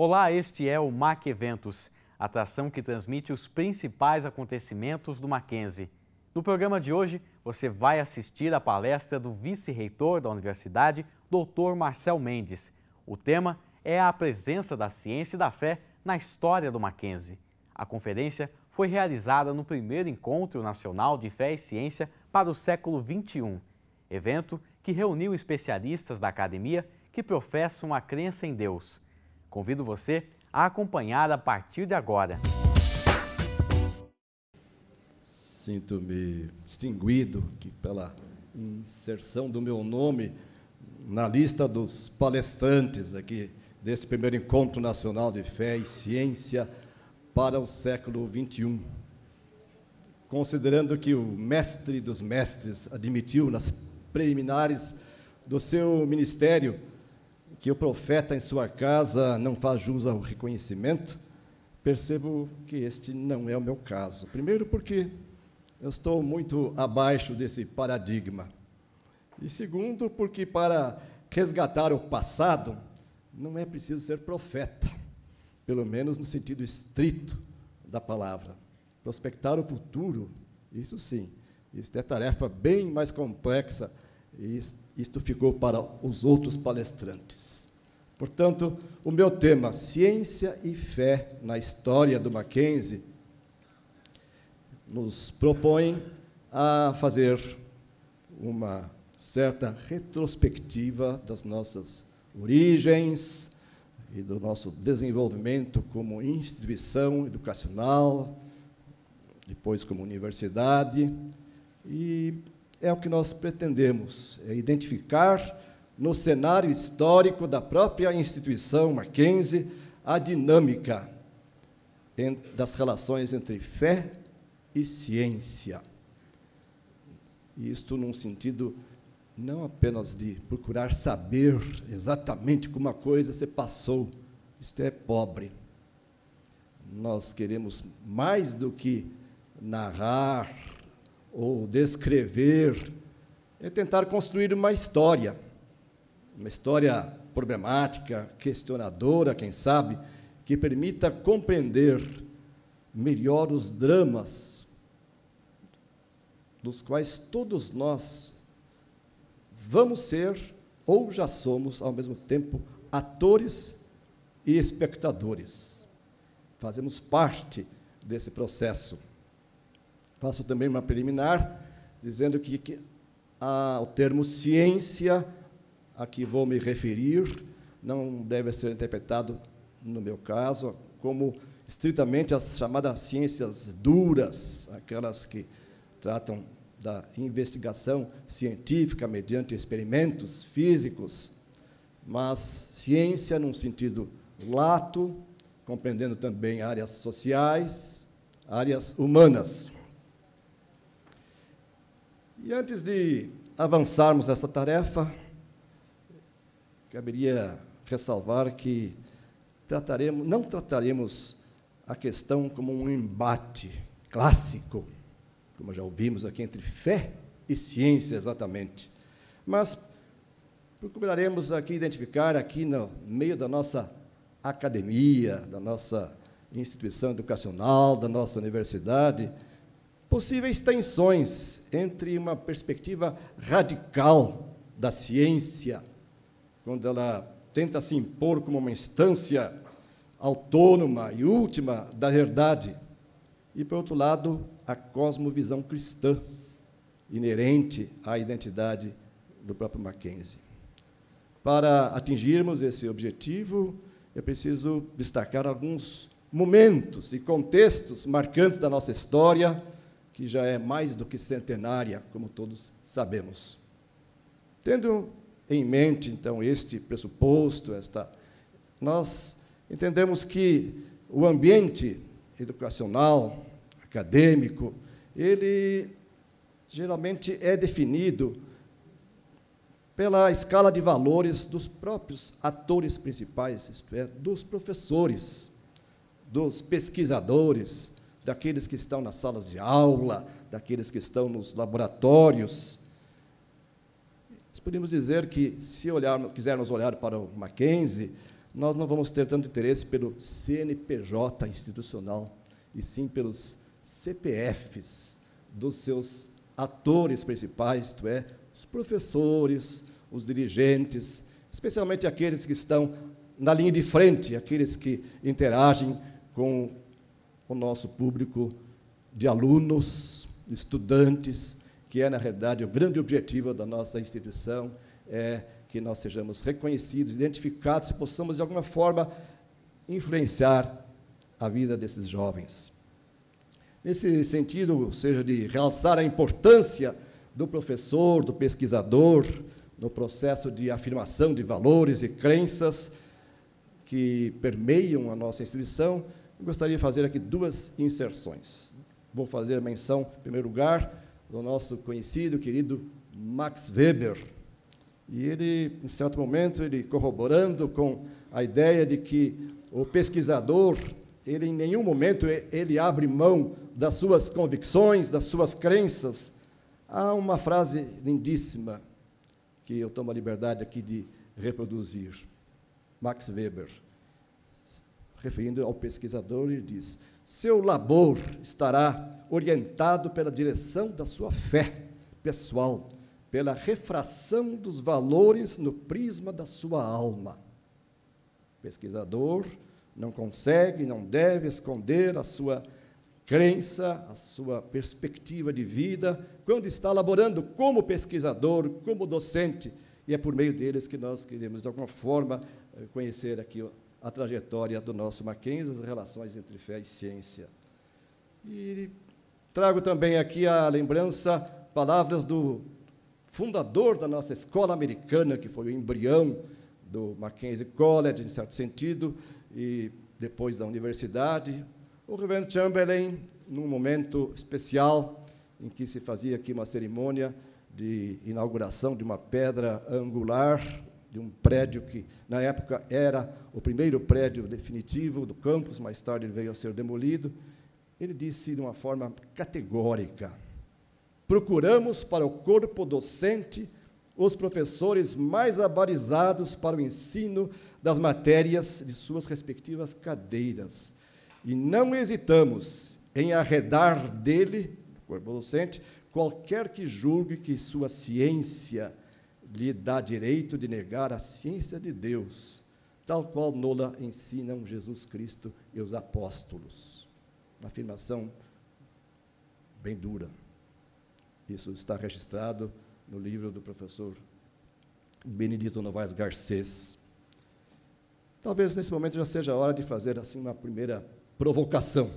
Olá, este é o MAC Eventos, atração que transmite os principais acontecimentos do Mackenzie. No programa de hoje, você vai assistir a palestra do vice-reitor da universidade, Dr. Marcel Mendes. O tema é a presença da ciência e da fé na história do Mackenzie. A conferência foi realizada no primeiro Encontro Nacional de Fé e Ciência para o século XXI, evento que reuniu especialistas da academia que professam a crença em Deus. Convido você a acompanhar a partir de agora. Sinto-me distinguido aqui pela inserção do meu nome na lista dos palestrantes aqui deste primeiro Encontro Nacional de Fé e Ciência para o século XXI. Considerando que o mestre dos mestres admitiu nas preliminares do seu ministério que o profeta em sua casa não faz jus ao reconhecimento, percebo que este não é o meu caso. Primeiro porque eu estou muito abaixo desse paradigma. E segundo porque para resgatar o passado não é preciso ser profeta, pelo menos no sentido estrito da palavra. Prospectar o futuro, isso sim, isso é tarefa bem mais complexa, e isto ficou para os outros palestrantes. Portanto, o meu tema, ciência e fé na história do Mackenzie, nos propõe a fazer uma certa retrospectiva das nossas origens e do nosso desenvolvimento como instituição educacional, depois como universidade, e é o que nós pretendemos, é identificar no cenário histórico da própria instituição Mackenzie a dinâmica das relações entre fé e ciência. Isto num sentido não apenas de procurar saber exatamente como a coisa se passou, isto é pobre. Nós queremos mais do que narrar ou descrever, é tentar construir uma história problemática, questionadora, quem sabe, que permita compreender melhor os dramas dos quais todos nós vamos ser, ou já somos, ao mesmo tempo, atores e espectadores. Fazemos parte desse processo. Faço também uma preliminar, dizendo que o termo ciência, a que vou me referir, não deve ser interpretado, no meu caso, como estritamente as chamadas ciências duras, aquelas que tratam da investigação científica mediante experimentos físicos, mas ciência num sentido lato, compreendendo também áreas sociais, áreas humanas. E antes de avançarmos nessa tarefa, caberia ressalvar que não trataremos a questão como um embate clássico, como já ouvimos aqui, entre fé e ciência, exatamente. Mas procuraremos aqui identificar, aqui no meio da nossa academia, da nossa instituição educacional, da nossa universidade, possíveis tensões entre uma perspectiva radical da ciência, quando ela tenta se impor como uma instância autônoma e última da verdade, e, por outro lado, a cosmovisão cristã, inerente à identidade do próprio Mackenzie. Para atingirmos esse objetivo, é preciso destacar alguns momentos e contextos marcantes da nossa história, que já é mais do que centenária, como todos sabemos. Tendo em mente, então, este pressuposto, nós entendemos que o ambiente educacional, acadêmico, ele geralmente é definido pela escala de valores dos próprios atores principais, isto é, dos professores, dos pesquisadores, daqueles que estão nas salas de aula, daqueles que estão nos laboratórios. Nós podemos dizer que, se quisermos olhar para o Mackenzie, nós não vamos ter tanto interesse pelo CNPJ institucional, e sim pelos CPFs dos seus atores principais, isto é, os professores, os dirigentes, especialmente aqueles que estão na linha de frente, aqueles que interagem com o nosso público de alunos, estudantes, que é, na realidade, o grande objetivo da nossa instituição, é que nós sejamos reconhecidos, identificados, e possamos, de alguma forma, influenciar a vida desses jovens. Nesse sentido, ou seja, de realçar a importância do professor, do pesquisador, no processo de afirmação de valores e crenças que permeiam a nossa instituição, eu gostaria de fazer aqui duas inserções. Vou fazer menção, em primeiro lugar, do nosso conhecido, querido Max Weber. E ele, em certo momento, ele corroborando com a ideia de que o pesquisador, ele em nenhum momento ele abre mão das suas convicções, das suas crenças. Há uma frase lindíssima que eu tomo a liberdade aqui de reproduzir. Max Weber, referindo ao pesquisador, ele diz: seu labor estará orientado pela direção da sua fé pessoal, pela refração dos valores no prisma da sua alma. O pesquisador não consegue, não deve esconder a sua crença, a sua perspectiva de vida, quando está elaborando como pesquisador, como docente, e é por meio deles que nós queremos, de alguma forma, conhecer aqui a trajetória do nosso Mackenzie, as relações entre fé e ciência. E trago também aqui a lembrança, palavras do fundador da nossa escola americana, que foi o embrião do Mackenzie College, em certo sentido, e depois da universidade, o reverendo Chamberlain, num momento especial, em que se fazia aqui uma cerimônia de inauguração de uma pedra angular, de um prédio que, na época, era o primeiro prédio definitivo do campus, mais tarde ele veio a ser demolido, ele disse de uma forma categórica: procuramos para o corpo docente os professores mais abalizados para o ensino das matérias de suas respectivas cadeiras, e não hesitamos em arredar dele, do corpo docente, qualquer que julgue que sua ciência lhe dá direito de negar a ciência de Deus, tal qual nola ensinam Jesus Cristo e os apóstolos. Uma afirmação bem dura. Isso está registrado no livro do professor Benedito Novaes Garcês. Talvez nesse momento já seja a hora de fazer assim uma primeira provocação.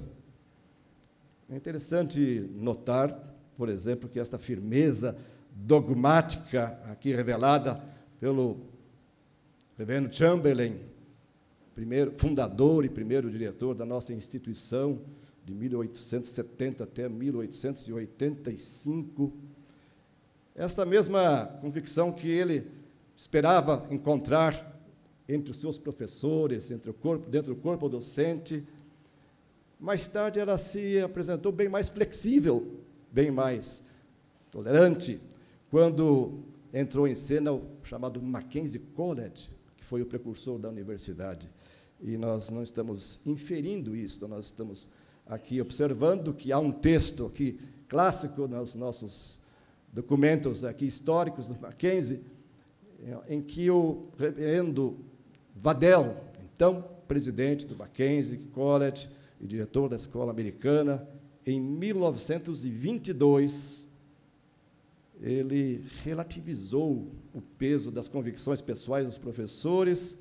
É interessante notar, por exemplo, que esta firmeza dogmática aqui revelada pelo reverendo Chamberlain, primeiro fundador e primeiro diretor da nossa instituição, de 1870 até 1885, esta mesma convicção que ele esperava encontrar entre os seus professores, dentro do corpo docente, mais tarde ela se apresentou bem mais flexível, bem mais tolerante, quando entrou em cena o chamado Mackenzie College, que foi o precursor da universidade. E nós não estamos inferindo isso, nós estamos aqui observando que há um texto aqui clássico nos nossos documentos aqui históricos do Mackenzie, em que o reverendo Waddell, então presidente do Mackenzie College e diretor da escola americana, em 1922, ele relativizou o peso das convicções pessoais dos professores,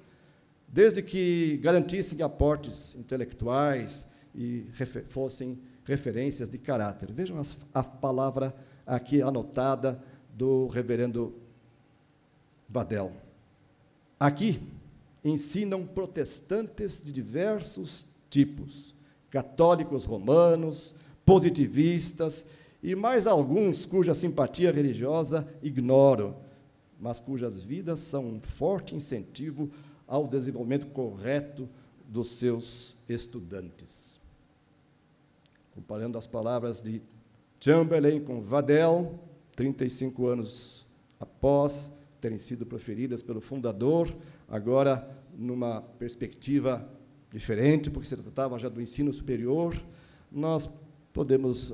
desde que garantissem aportes intelectuais e fossem referências de caráter. Vejam a palavra aqui anotada do reverendo Waddell. Aqui ensinam protestantes de diversos tipos, católicos romanos, positivistas e mais alguns cuja simpatia religiosa ignoro, mas cujas vidas são um forte incentivo ao desenvolvimento correto dos seus estudantes. Comparando as palavras de Chamberlain com Waddell, 35 anos após terem sido proferidas pelo fundador, agora numa perspectiva diferente, porque se tratava já do ensino superior, nós podemos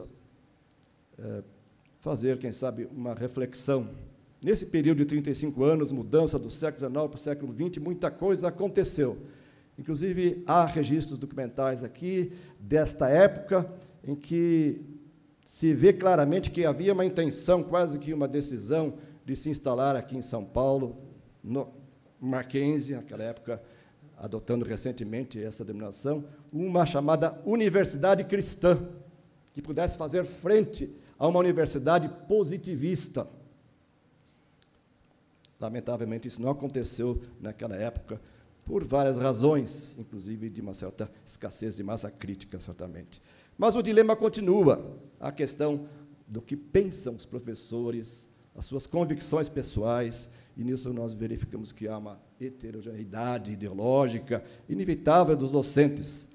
fazer, quem sabe, uma reflexão. Nesse período de 35 anos, mudança do século XIX para o século XX, muita coisa aconteceu. Inclusive, há registros documentais aqui desta época em que se vê claramente que havia uma intenção, quase que uma decisão, de se instalar aqui em São Paulo, no Mackenzie, naquela época, adotando recentemente essa denominação, uma chamada Universidade Cristã, que pudesse fazer frente a uma universidade positivista. Lamentavelmente, isso não aconteceu naquela época, por várias razões, inclusive de uma certa escassez de massa crítica, certamente. Mas o dilema continua, a questão do que pensam os professores, as suas convicções pessoais, e nisso nós verificamos que há uma heterogeneidade ideológica inevitável dos docentes,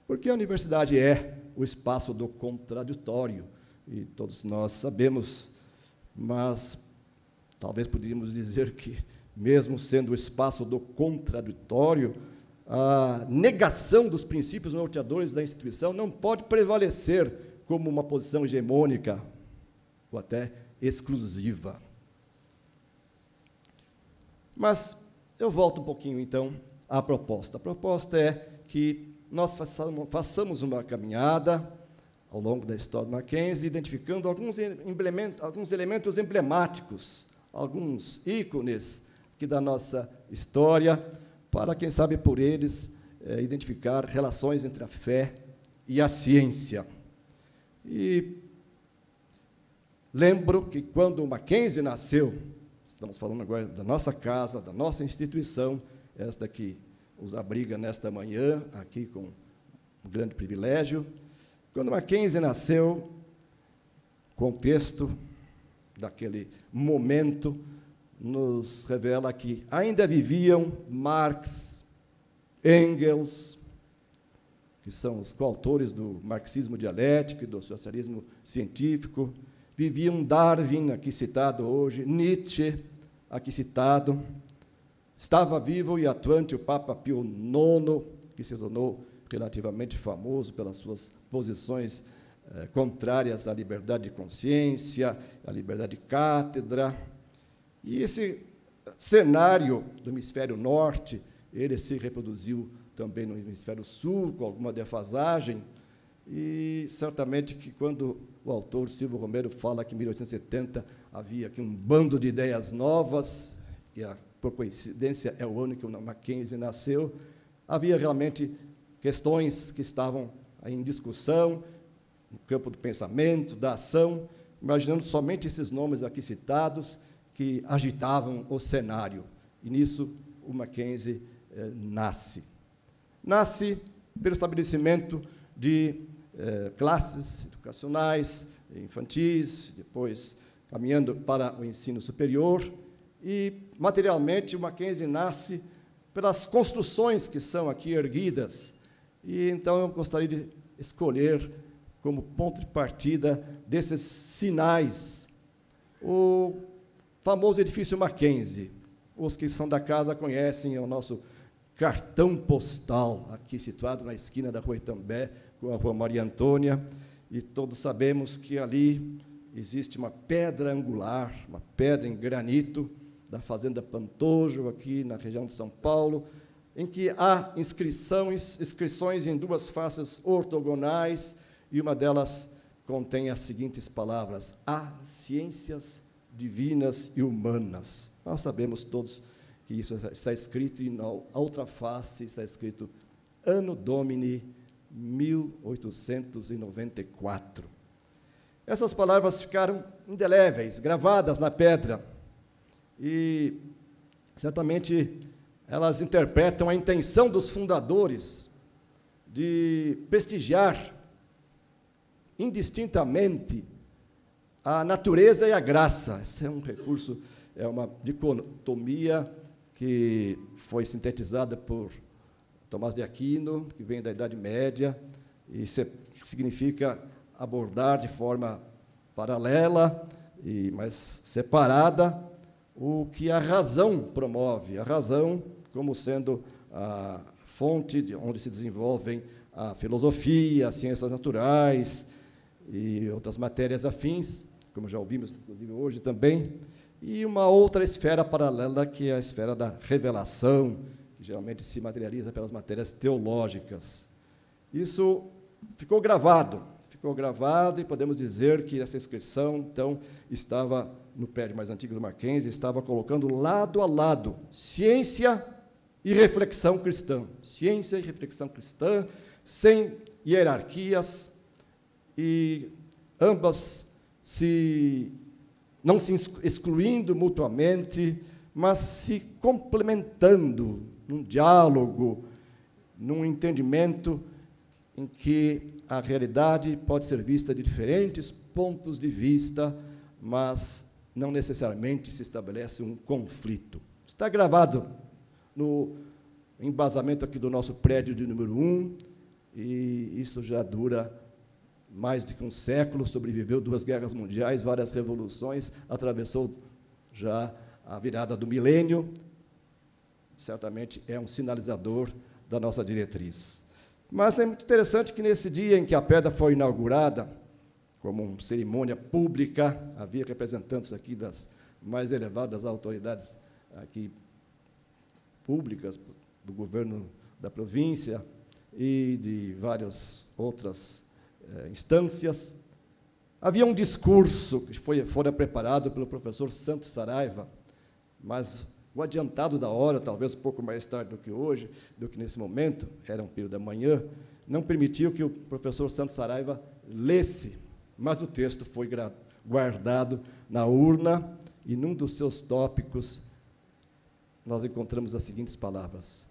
porque a universidade é o espaço do contraditório, e todos nós sabemos, mas talvez poderíamos dizer que, mesmo sendo o espaço do contraditório, a negação dos princípios norteadores da instituição não pode prevalecer como uma posição hegemônica ou até exclusiva. Mas eu volto um pouquinho, então, à proposta. A proposta é que nós façamos uma caminhada ao longo da história do Mackenzie, identificando alguns elementos emblemáticos, alguns ícones aqui da nossa história, para, quem sabe, por eles, identificar relações entre a fé e a ciência. E lembro que, quando o Mackenzie nasceu, estamos falando agora da nossa casa, da nossa instituição, esta que os abriga nesta manhã, aqui com um grande privilégio. Quando Mackenzie nasceu, o contexto daquele momento nos revela que ainda viviam Marx, Engels, que são os coautores do marxismo dialético e do socialismo científico, viviam Darwin, aqui citado hoje, Nietzsche, aqui citado, estava vivo e atuante o Papa Pio IX, que se tornou relativamente famoso pelas suas posições contrárias à liberdade de consciência, à liberdade de cátedra. E esse cenário do hemisfério norte, ele se reproduziu também no hemisfério sul, com alguma defasagem, e certamente que, quando o autor Silvio Romero fala que em 1870 havia aqui um bando de ideias novas, e por coincidência é o ano que o Mackenzie nasceu, havia realmente questões que estavam em discussão, no campo do pensamento, da ação, imaginando somente esses nomes aqui citados, que agitavam o cenário. E nisso o Mackenzie nasce. Nasce pelo estabelecimento de classes educacionais, infantis, depois caminhando para o ensino superior, e, materialmente, o Mackenzie nasce pelas construções que são aqui erguidas. E, então, eu gostaria de escolher como ponto de partida desses sinais o famoso edifício Mackenzie. Os que são da casa conhecem, é o nosso cartão postal, aqui situado na esquina da Rua Itambé, com a Rua Maria Antônia, e todos sabemos que ali existe uma pedra angular, uma pedra em granito, da Fazenda Pantojo, aqui na região de São Paulo, em que há inscrições em duas faces ortogonais, e uma delas contém as seguintes palavras: "Há ciências divinas e humanas". Nós sabemos todos que isso está escrito, e na outra face está escrito Anno Domini 1894. Essas palavras ficaram indeléveis, gravadas na pedra, e certamente elas interpretam a intenção dos fundadores de prestigiar indistintamente a natureza e a graça. Esse é um recurso, é uma dicotomia que foi sintetizada por Tomás de Aquino, que vem da Idade Média, e significa abordar de forma paralela, mas separada, o que a razão promove, a razão como sendo a fonte onde se desenvolvem a filosofia, as ciências naturais e outras matérias afins, como já ouvimos, inclusive, hoje também, e uma outra esfera paralela, que é a esfera da revelação, que geralmente se materializa pelas matérias teológicas. Isso ficou gravado, e podemos dizer que essa inscrição, então, estava no prédio mais antigo do Mackenzie, estava colocando lado a lado ciência e reflexão cristã. Ciência e reflexão cristã, sem hierarquias, e ambas não se excluindo mutuamente, mas se complementando num diálogo, num entendimento em que a realidade pode ser vista de diferentes pontos de vista, mas não necessariamente se estabelece um conflito. Está gravado no embasamento aqui do nosso prédio de número 1, e isso já dura mais de um século, sobreviveu 2 guerras mundiais, várias revoluções, atravessou já a virada do milênio, certamente é um sinalizador da nossa diretriz. Mas é muito interessante que, nesse dia em que a pedra foi inaugurada, como uma cerimônia pública, havia representantes aqui das mais elevadas autoridades aqui públicas, do governo da província e de várias outras instâncias. Havia um discurso que fora preparado pelo professor Santos Saraiva, mas o adiantado da hora, talvez um pouco mais tarde do que hoje, do que nesse momento, era um período da manhã, não permitiu que o professor Santos Saraiva lesse, mas o texto foi guardado na urna, e num dos seus tópicos nós encontramos as seguintes palavras: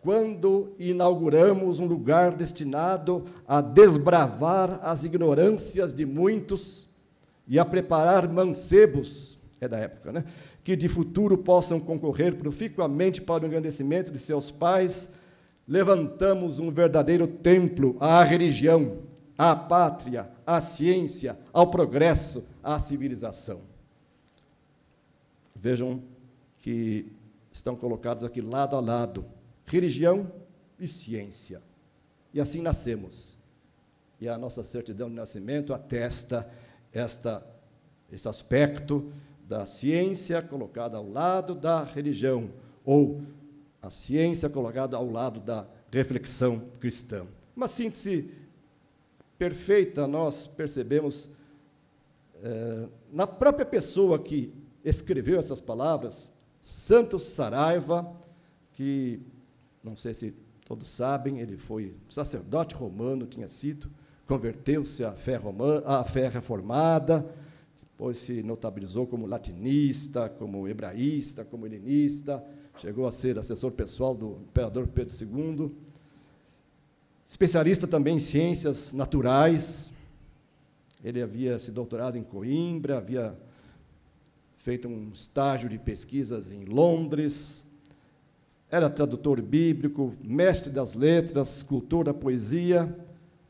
quando inauguramos um lugar destinado a desbravar as ignorâncias de muitos e a preparar mancebos, é da época, né, que de futuro possam concorrer proficuamente para o engrandecimento de seus pais, levantamos um verdadeiro templo à religião, à pátria, à ciência, ao progresso, à civilização. Vejam que estão colocados aqui lado a lado, religião e ciência. E assim nascemos. E a nossa certidão de nascimento atesta esse aspecto da ciência colocada ao lado da religião, ou a ciência colocada ao lado da reflexão cristã. Uma síntese perfeita nós percebemos na própria pessoa que escreveu essas palavras, Santos Saraiva, que, não sei se todos sabem, ele foi sacerdote romano, tinha sido, converteu-se à fé reformada, depois se notabilizou como latinista, como hebraísta, como helenista, chegou a ser assessor pessoal do imperador Pedro II, especialista também em ciências naturais. Ele havia se doutorado em Coimbra, havia feito um estágio de pesquisas em Londres, era tradutor bíblico, mestre das letras, escultor da poesia,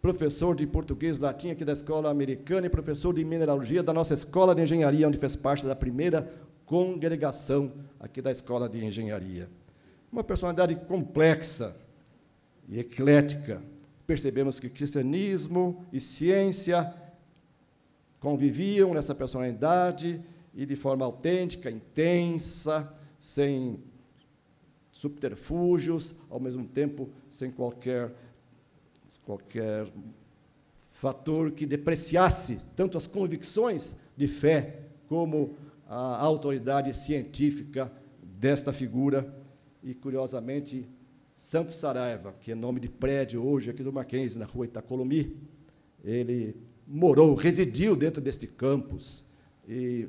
professor de português e latim aqui da Escola Americana e professor de mineralogia da nossa Escola de Engenharia, onde fez parte da primeira congregação aqui da Escola de Engenharia. Uma personalidade complexa e eclética. Percebemos que cristianismo e ciência conviviam nessa personalidade e de forma autêntica, intensa, sem subterfúgios, ao mesmo tempo sem qualquer fator que depreciasse tanto as convicções de fé como a autoridade científica desta figura. E, curiosamente, Santos Saraiva, que é nome de prédio hoje aqui do Mackenzie, na rua Itacolomi, ele residiu dentro deste campus e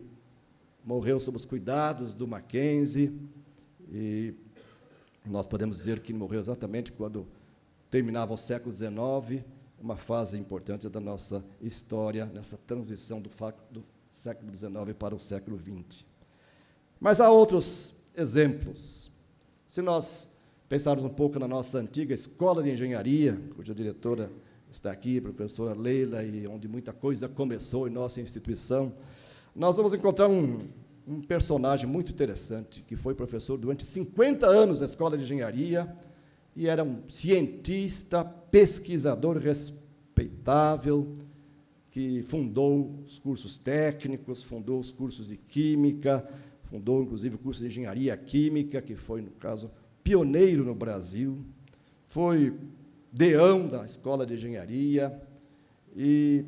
morreu sob os cuidados do Mackenzie, e nós podemos dizer que ele morreu exatamente quando terminava o século XIX, uma fase importante da nossa história, nessa transição do século XIX para o século XX. Mas há outros exemplos. Se nós pensarmos um pouco na nossa antiga Escola de Engenharia, cuja diretora está aqui, a professora Leila, e onde muita coisa começou em nossa instituição, nós vamos encontrar um personagem muito interessante, que foi professor durante 50 anos na Escola de Engenharia, e era um cientista, pesquisador respeitável, que fundou os cursos técnicos, fundou os cursos de química, fundou, inclusive, o curso de engenharia química, que foi, no caso, pioneiro no Brasil, foi deão da Escola de Engenharia, e,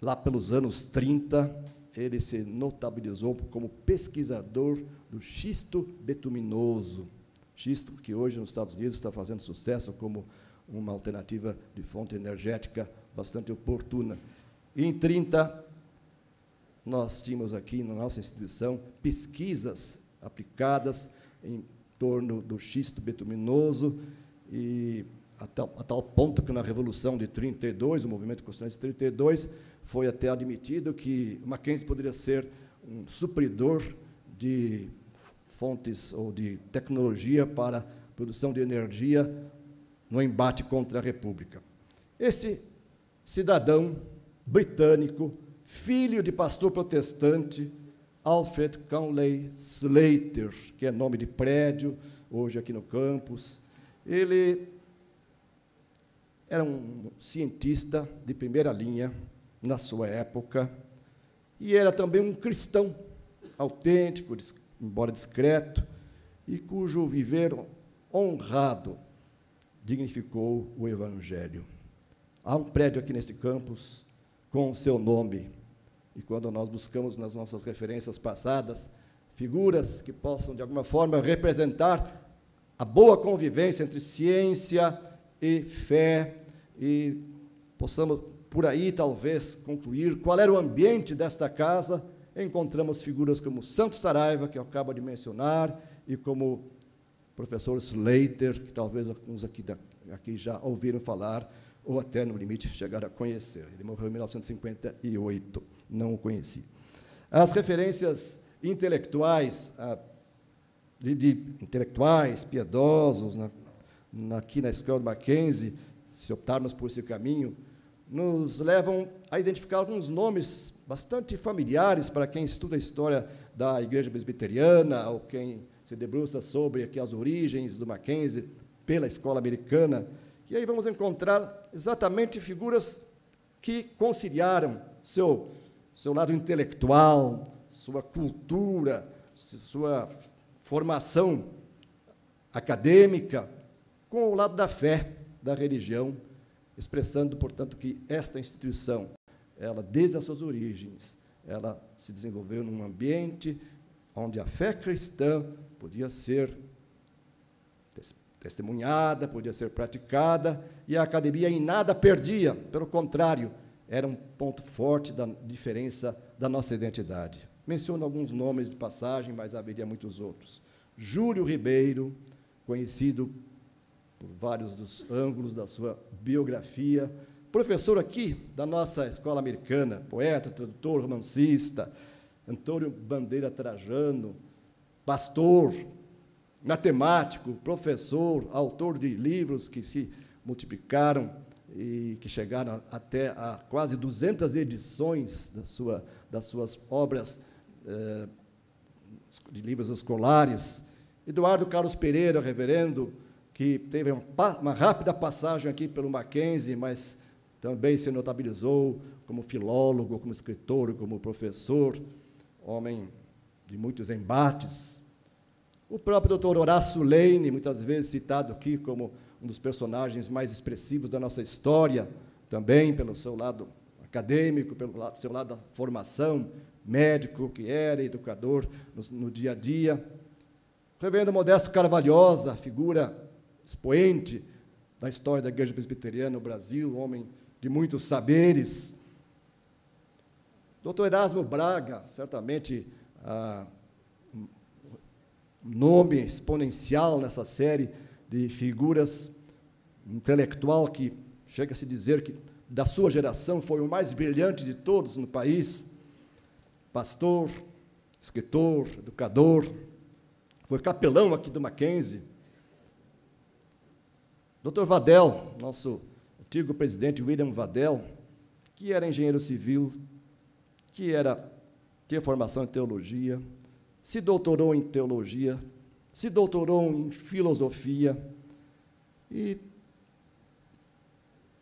lá pelos anos 30, ele se notabilizou como pesquisador do xisto betuminoso, xisto que hoje nos Estados Unidos está fazendo sucesso como uma alternativa de fonte energética bastante oportuna. E, em 30, nós tínhamos aqui, na nossa instituição, pesquisas aplicadas em torno do xisto betuminoso, e a tal ponto que, na Revolução de 32, o movimento constituinte de 32, foi até admitido que o Mackenzie poderia ser um supridor de fontes ou de tecnologia para a produção de energia no embate contra a República. Este cidadão britânico, filho de pastor protestante, Alfred Conley Slater, que é nome de prédio, hoje aqui no campus, ele era um cientista de primeira linha na sua época, e era também um cristão autêntico, embora discreto, e cujo viver honrado dignificou o Evangelho. Há um prédio aqui neste campus com o seu nome, e quando nós buscamos nas nossas referências passadas figuras que possam, de alguma forma, representar a boa convivência entre ciência e fé, e possamos, por aí, talvez, concluir qual era o ambiente desta casa, encontramos figuras como Santo Saraiva, que eu acabo de mencionar, e como o professor Slater, que talvez alguns aqui já ouviram falar, ou até, no limite, chegaram a conhecer. Ele morreu em 1958, não o conheci. As referências intelectuais, de intelectuais piedosos, aqui na Escola de Mackenzie, se optarmos por esse caminho, nos levam a identificar alguns nomes bastante familiares para quem estuda a história da Igreja Presbiteriana, ou quem se debruça sobre aqui as origens do Mackenzie pela escola americana. E aí vamos encontrar exatamente figuras que conciliaram seu lado intelectual, sua cultura, sua formação acadêmica, com o lado da fé, da religião, expressando, portanto, que esta instituição, ela, desde as suas origens, ela se desenvolveu num ambiente onde a fé cristã podia ser testemunhada, podia ser praticada, e a academia em nada perdia, pelo contrário, era um ponto forte da diferença da nossa identidade. Menciono alguns nomes de passagem, mas haveria muitos outros. Júlio Ribeiro, conhecido por vários dos ângulos da sua biografia, professor aqui da nossa escola americana, poeta, tradutor, romancista, Antônio Bandeira Trajano, pastor, matemático, professor, autor de livros que se multiplicaram e que chegaram até a quase 200 edições das suas obras de livros escolares. Eduardo Carlos Pereira, reverendo, que teve uma rápida passagem aqui pelo Mackenzie, mas também se notabilizou como filólogo, como escritor, como professor, homem de muitos embates. O próprio Dr. Horácio Lane, muitas vezes citado aqui como um dos personagens mais expressivos da nossa história, também pelo seu lado acadêmico, pelo seu lado da formação, médico que era, educador no dia a dia. O reverendo Modesto Carvalhosa, figura expoente da história da Igreja Presbiteriana no Brasil, homem de muitos saberes. Dr. Erasmo Braga, certamente nome exponencial nessa série de figuras, intelectual que chega a se dizer que da sua geração foi o mais brilhante de todos no país, pastor, escritor, educador, foi capelão aqui do Mackenzie. Dr. Vadel, nosso antigo presidente William Vadel, que era engenheiro civil, que tinha formação em teologia, se doutorou em teologia, se doutorou em filosofia e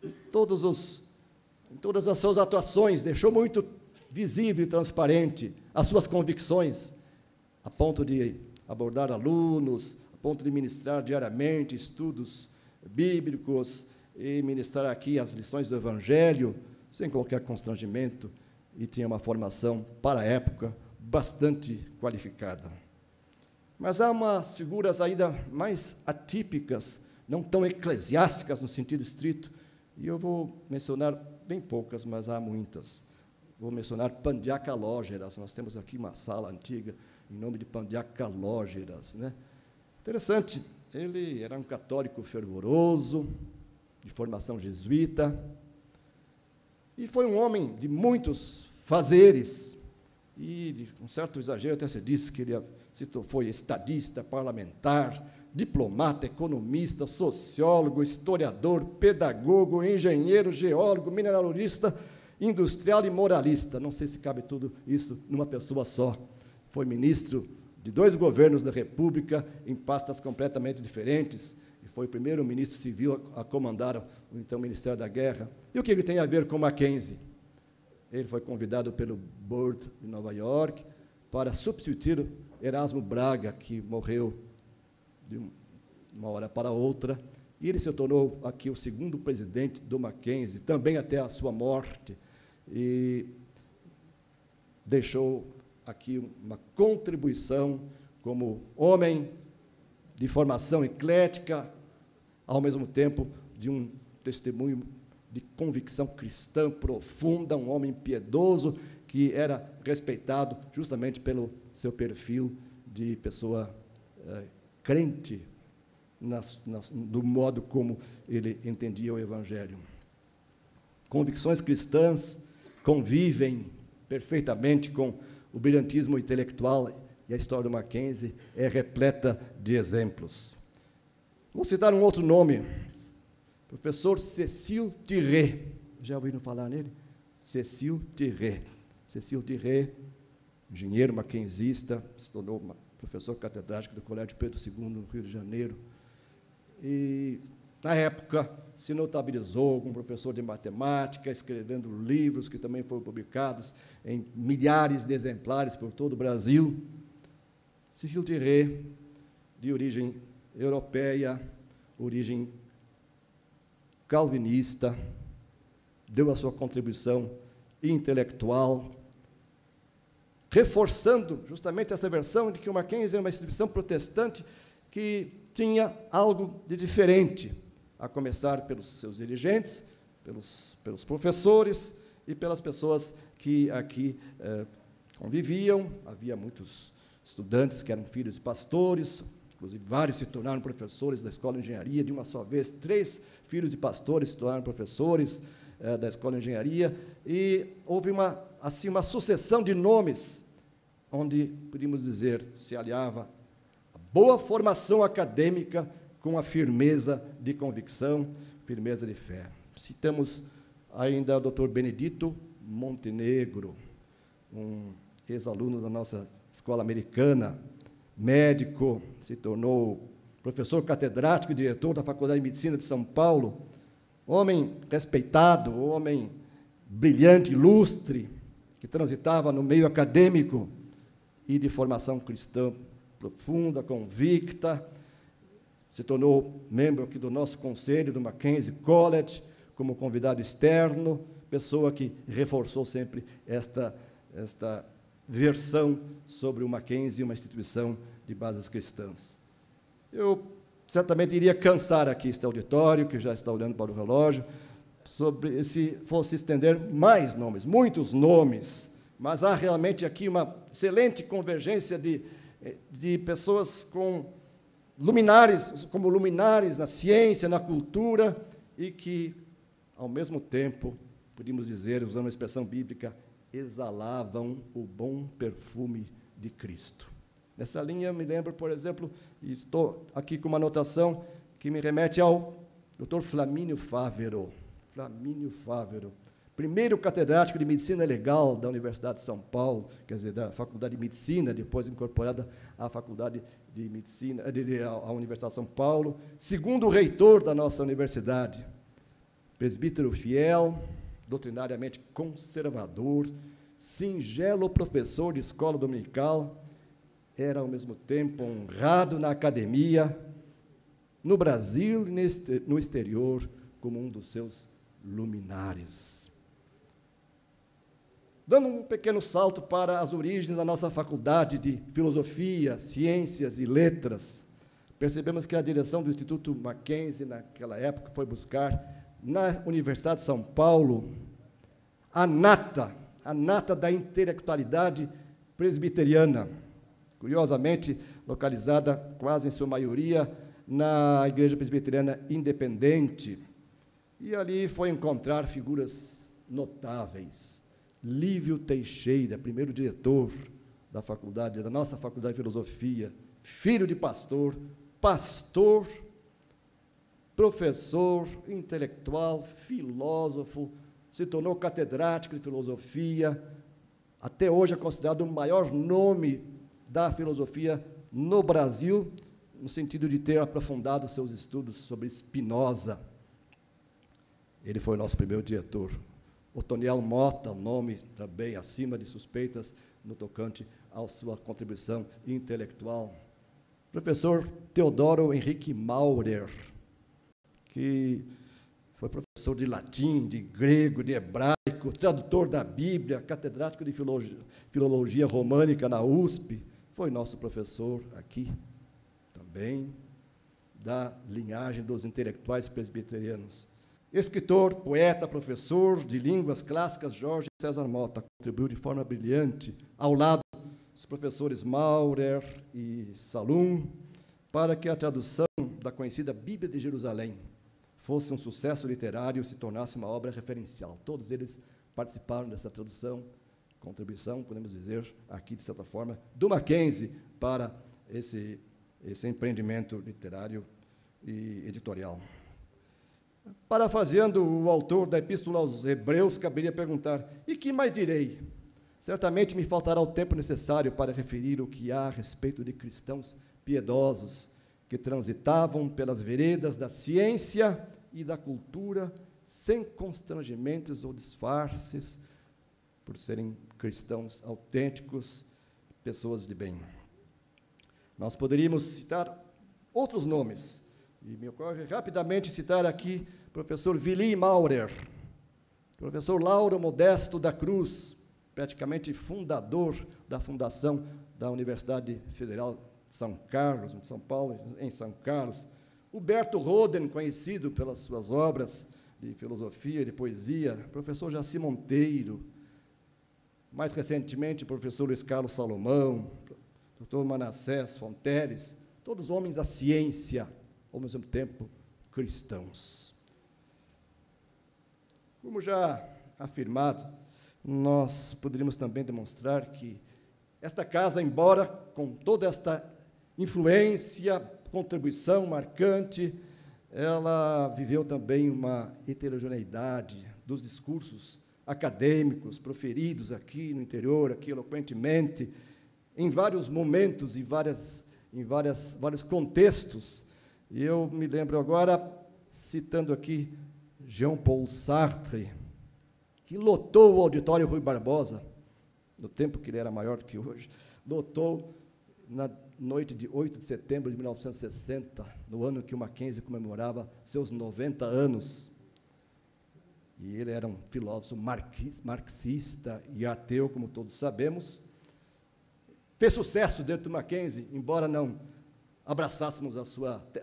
em todas as suas atuações deixou muito visível e transparente as suas convicções, a ponto de abordar alunos, a ponto de ministrar diariamente estudos bíblicos e ministrar aqui as lições do Evangelho, sem qualquer constrangimento, e tinha uma formação, para a época, bastante qualificada. Mas há umas figuras ainda mais atípicas, não tão eclesiásticas no sentido estrito, e eu vou mencionar bem poucas, mas há muitas. Vou mencionar Pandiá Calógeras. Nós temos aqui uma sala antiga em nome de Pandiá Calógeras, né? Interessante, ele era um católico fervoroso, de formação jesuíta, e foi um homem de muitos fazeres, e, com certo exagero, até se disse que ele foi estadista, parlamentar, diplomata, economista, sociólogo, historiador, pedagogo, engenheiro, geólogo, mineralogista, industrial e moralista. Não sei se cabe tudo isso numa pessoa só. Foi ministro de 2 governos da República, em pastas completamente diferentes, e foi o primeiro ministro civil a comandar o então Ministério da Guerra. E o que ele tem a ver com Mackenzie? Ele foi convidado pelo Board de Nova York para substituir Erasmo Braga, que morreu de uma hora para outra, e ele se tornou aqui o 2º presidente do Mackenzie, também até a sua morte, e deixou aqui uma contribuição como homem de formação eclética, ao mesmo tempo de um testemunho de convicção cristã profunda, um homem piedoso que era respeitado justamente pelo seu perfil de pessoa crente, do modo como ele entendia o Evangelho. Convicções cristãs convivem perfeitamente com o brilhantismo intelectual, e a história do Mackenzie é repleta de exemplos. Vou citar um outro nome, professor Cecil Tiré. Já ouviram falar nele? Cecil Tiré. Cecil Tiré, engenheiro mackenzista, se tornou professor catedrático do Colégio Pedro II, no Rio de Janeiro, e, na época, se notabilizou como professor de matemática, escrevendo livros que também foram publicados em milhares de exemplares por todo o Brasil. Cecil Tiré, de origem europeia, origem calvinista, deu a sua contribuição intelectual, reforçando justamente essa versão de que o Mackenzie é uma instituição protestante que tinha algo de diferente, a começar pelos seus dirigentes, pelos professores e pelas pessoas que aqui conviviam. Havia muitos estudantes que eram filhos de pastores, inclusive vários se tornaram professores da Escola de Engenharia, de uma só vez, 3 filhos de pastores se tornaram professores da Escola de Engenharia, e houve uma sucessão de nomes, onde, podíamos dizer, se aliava a boa formação acadêmica com a firmeza de convicção, firmeza de fé. Citamos ainda o Dr. Benedito Montenegro, um ex-aluno da nossa escola americana, médico, se tornou professor catedrático e diretor da Faculdade de Medicina de São Paulo, homem respeitado, homem brilhante, ilustre, que transitava no meio acadêmico e de formação cristã profunda, convicta, se tornou membro aqui do nosso conselho, do Mackenzie College, como convidado externo, pessoa que reforçou sempre esta versão sobre o Mackenzie, uma instituição de bases cristãs. Eu certamente iria cansar aqui este auditório, que já está olhando para o relógio, se fosse estender mais nomes, muitos nomes, mas há realmente aqui uma excelente convergência de pessoas como luminares na ciência, na cultura, e que, ao mesmo tempo, podíamos dizer, usando a expressão bíblica, exalavam o bom perfume de Cristo. Nessa linha, me lembro, por exemplo, e estou aqui com uma anotação que me remete ao Dr. Flamínio Fávero. Flamínio Fávero, primeiro catedrático de Medicina Legal da Universidade de São Paulo, quer dizer, da Faculdade de Medicina, depois incorporada à Faculdade de Medicina, à Universidade de São Paulo, segundo reitor da nossa universidade, presbítero fiel, doutrinariamente conservador, singelo professor de escola dominical, era ao mesmo tempo honrado na academia, no Brasil e no exterior, como um dos seus luminares. Dando um pequeno salto para as origens da nossa faculdade de Filosofia, Ciências e Letras, percebemos que a direção do Instituto Mackenzie, naquela época, foi buscar na Universidade de São Paulo a nata da intelectualidade presbiteriana, curiosamente localizada quase em sua maioria na Igreja Presbiteriana Independente. E ali foi encontrar figuras notáveis. Lívio Teixeira, primeiro diretor da faculdade, da nossa Faculdade de Filosofia, filho de pastor, professor, intelectual, filósofo, se tornou catedrático de filosofia, até hoje é considerado o maior nome da filosofia no Brasil, no sentido de ter aprofundado seus estudos sobre Spinoza. Ele foi o nosso primeiro diretor. Otoniel Mota, um nome também acima de suspeitas no tocante à sua contribuição intelectual. Professor Teodoro Henrique Maurer, que foi professor de latim, de grego, de hebraico, tradutor da Bíblia, catedrático de filologia românica na USP, foi nosso professor aqui também, da linhagem dos intelectuais presbiterianos. Escritor, poeta, professor de línguas clássicas, Jorge César Mota, contribuiu de forma brilhante ao lado dos professores Maurer e Salum, para que a tradução da conhecida Bíblia de Jerusalém fosse um sucesso literário e se tornasse uma obra referencial. Todos eles participaram dessa tradução, contribuição, podemos dizer, aqui, de certa forma, do Mackenzie para esse empreendimento literário e editorial. Parafraseando o autor da Epístola aos Hebreus, caberia perguntar: e que mais direi? Certamente me faltará o tempo necessário para referir o que há a respeito de cristãos piedosos que transitavam pelas veredas da ciência e da cultura sem constrangimentos ou disfarces, por serem cristãos autênticos, pessoas de bem. Nós poderíamos citar outros nomes, e me ocorre rapidamente citar aqui o professor Willi Maurer, professor Lauro Modesto da Cruz, praticamente fundador da fundação da Universidade Federal de São Carlos, de São Paulo, em São Carlos, Huberto Roden, conhecido pelas suas obras de filosofia e de poesia, professor Jaci Monteiro, mais recentemente o professor Luiz Carlos Salomão, doutor Manassés Fonteles, todos homens da ciência, ao mesmo tempo cristãos. Como já afirmado, nós poderíamos também demonstrar que esta casa, embora com toda esta influência, contribuição marcante, ela viveu também uma heterogeneidade dos discursos acadêmicos proferidos aqui no interior, aqui eloquentemente, em vários momentos e vários contextos. E eu me lembro agora, citando aqui Jean-Paul Sartre, que lotou o auditório Rui Barbosa, no tempo que ele era maior do que hoje, lotou na noite de 8 de setembro de 1960, no ano que o Mackenzie comemorava seus 90 anos. E ele era um filósofo marxista e ateu, como todos sabemos. Fez sucesso dentro do Mackenzie, embora não abraçássemos as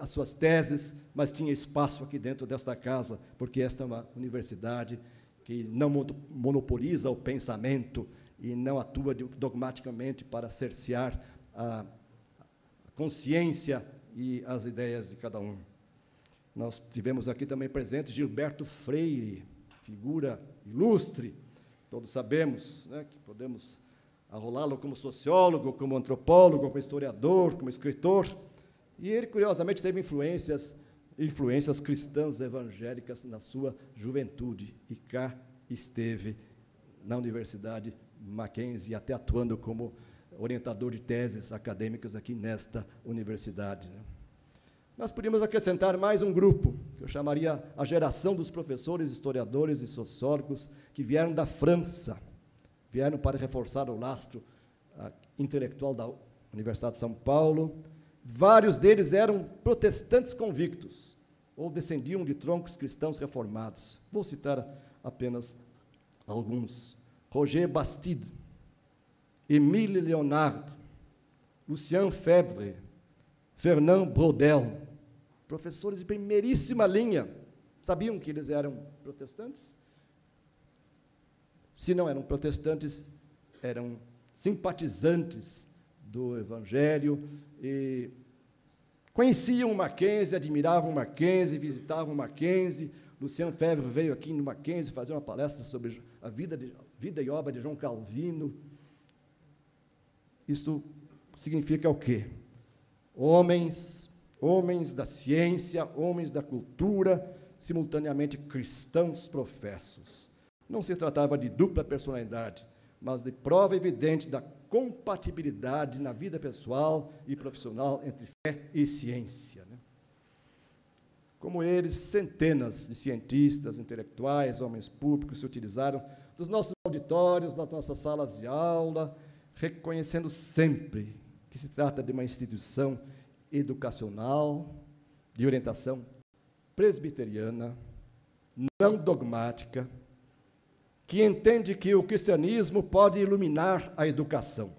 suas teses, mas tinha espaço aqui dentro desta casa, porque esta é uma universidade que não monopoliza o pensamento e não atua dogmaticamente para cercear a consciência e as ideias de cada um. Nós tivemos aqui também presente Gilberto Freire, figura ilustre, todos sabemos, né, que podemos arrolá-lo como sociólogo, como antropólogo, como historiador, como escritor, e ele, curiosamente, teve influências cristãs evangélicas na sua juventude, e cá esteve na Universidade Mackenzie, até atuando como orientador de teses acadêmicas aqui nesta universidade. Nós podíamos acrescentar mais um grupo, que eu chamaria a geração dos professores, historiadores e sociólogos que vieram da França, vieram para reforçar o lastro intelectual da Universidade de São Paulo. Vários deles eram protestantes convictos, ou descendiam de troncos cristãos reformados. Vou citar apenas alguns. Roger Bastide, Émile Leonard, Lucien Febvre, Fernand Braudel, professores de primeiríssima linha. Sabiam que eles eram protestantes? Se não eram protestantes, eram simpatizantes do Evangelho e conheciam o Mackenzie, admiravam o Mackenzie, visitavam o Mackenzie. Lucien Febvre veio aqui no Mackenzie fazer uma palestra sobre a vida e obra de João Calvino. Isso significa o quê? Homens da ciência, homens da cultura, simultaneamente cristãos professos. Não se tratava de dupla personalidade, mas de prova evidente da compatibilidade na vida pessoal e profissional entre fé e ciência. Como eles, centenas de cientistas, intelectuais, homens públicos se utilizaram dos nossos auditórios, das nossas salas de aula, reconhecendo sempre que se trata de uma instituição educacional, de orientação presbiteriana, não dogmática, que entende que o cristianismo pode iluminar a educação,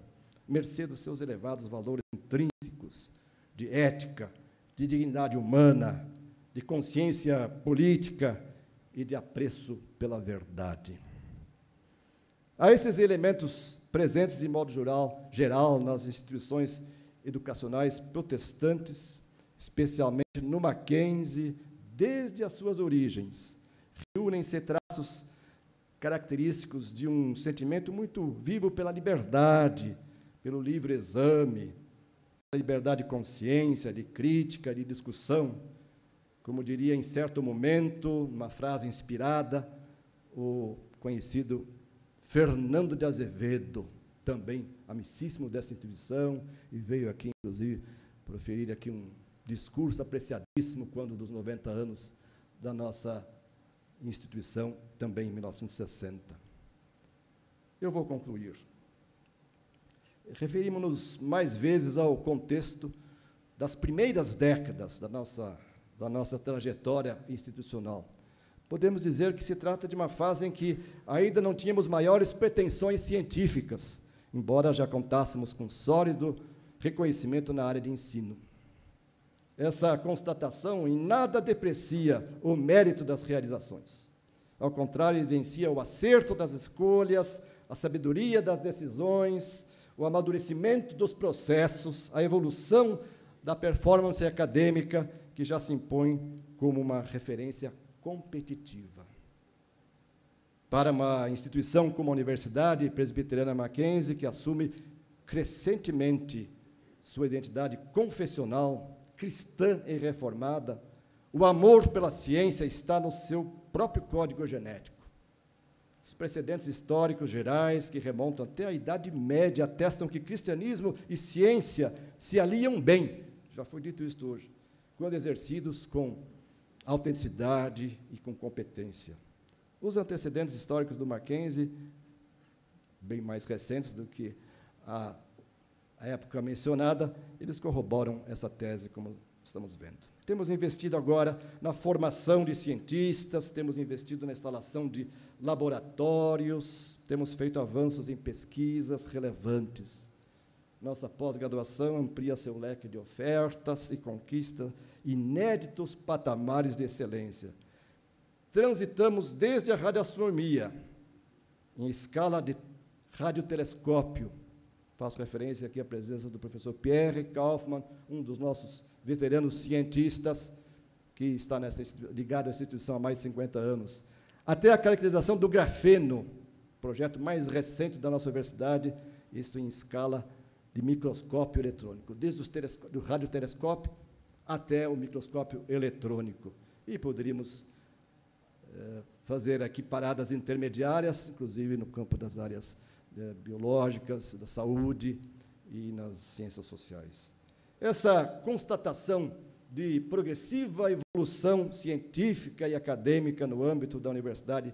mercê dos seus elevados valores intrínsecos de ética, de dignidade humana, de consciência política e de apreço pela verdade. A esses elementos presentes de modo geral nas instituições educacionais protestantes, especialmente no Mackenzie, desde as suas origens, reúnem-se traços característicos de um sentimento muito vivo pela liberdade, pelo livre exame, pela liberdade de consciência, de crítica, de discussão. Como diria em certo momento, uma frase inspirada, o conhecido Fernando de Azevedo, também amicíssimo dessa instituição, e veio aqui, inclusive, proferir aqui um discurso apreciadíssimo quando dos 90 anos da nossa instituição, também em 1960. Eu vou concluir. Referimos-nos mais vezes ao contexto das primeiras décadas da nossa trajetória institucional. Podemos dizer que se trata de uma fase em que ainda não tínhamos maiores pretensões científicas, embora já contássemos com sólido reconhecimento na área de ensino. Essa constatação em nada deprecia o mérito das realizações. Ao contrário, evidencia o acerto das escolhas, a sabedoria das decisões, o amadurecimento dos processos, a evolução da performance acadêmica, que já se impõe como uma referência competitiva. Para uma instituição como a Universidade Presbiteriana Mackenzie, que assume crescentemente sua identidade confessional, cristã e reformada, o amor pela ciência está no seu próprio código genético. Os precedentes históricos gerais, que remontam até a Idade Média, atestam que cristianismo e ciência se aliam bem, já foi dito isso hoje, quando exercidos com autenticidade e com competência. Os antecedentes históricos do Mackenzie, bem mais recentes do que a época mencionada, eles corroboram essa tese, como estamos vendo. Temos investido agora na formação de cientistas, temos investido na instalação de laboratórios, temos feito avanços em pesquisas relevantes. Nossa pós-graduação amplia seu leque de ofertas e conquista inéditos patamares de excelência. Transitamos desde a radioastronomia, em escala de radiotelescópio. Faço referência aqui à presença do professor Pierre Kaufmann, um dos nossos veteranos cientistas, que está ligado à instituição há mais de 50 anos. Até a caracterização do grafeno, projeto mais recente da nossa universidade, isto em escala de microscópio eletrônico, desde o radiotelescópio até o microscópio eletrônico. E poderíamos fazer aqui paradas intermediárias, inclusive no campo das áreas biológicas, da saúde e nas ciências sociais. Essa constatação de progressiva evolução científica e acadêmica no âmbito da Universidade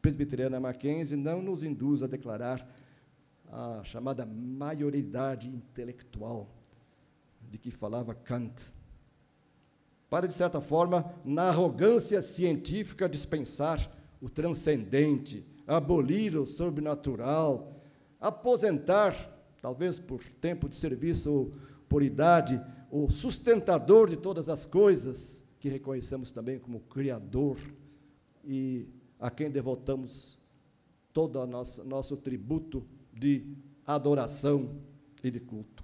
Presbiteriana Mackenzie não nos induz a declarar a chamada maioridade intelectual de que falava Kant, para, de certa forma, na arrogância científica, dispensar o transcendente, abolir o sobrenatural, aposentar, talvez por tempo de serviço ou por idade, o sustentador de todas as coisas, que reconhecemos também como Criador, e a quem devotamos todo o nosso tributo de adoração e de culto.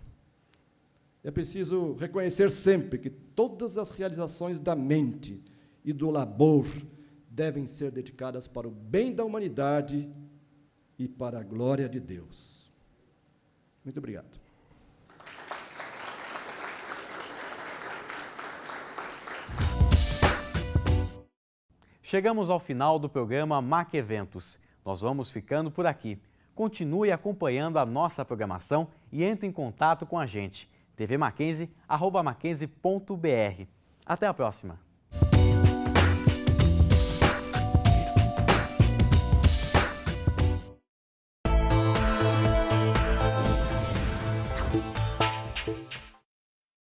É preciso reconhecer sempre que todas as realizações da mente e do labor devem ser dedicadas para o bem da humanidade e para a glória de Deus. Muito obrigado. Chegamos ao final do programa MAC Eventos. Nós vamos ficando por aqui. Continue acompanhando a nossa programação e entre em contato com a gente. tvmackenzie@mackenzie.br. Até a próxima!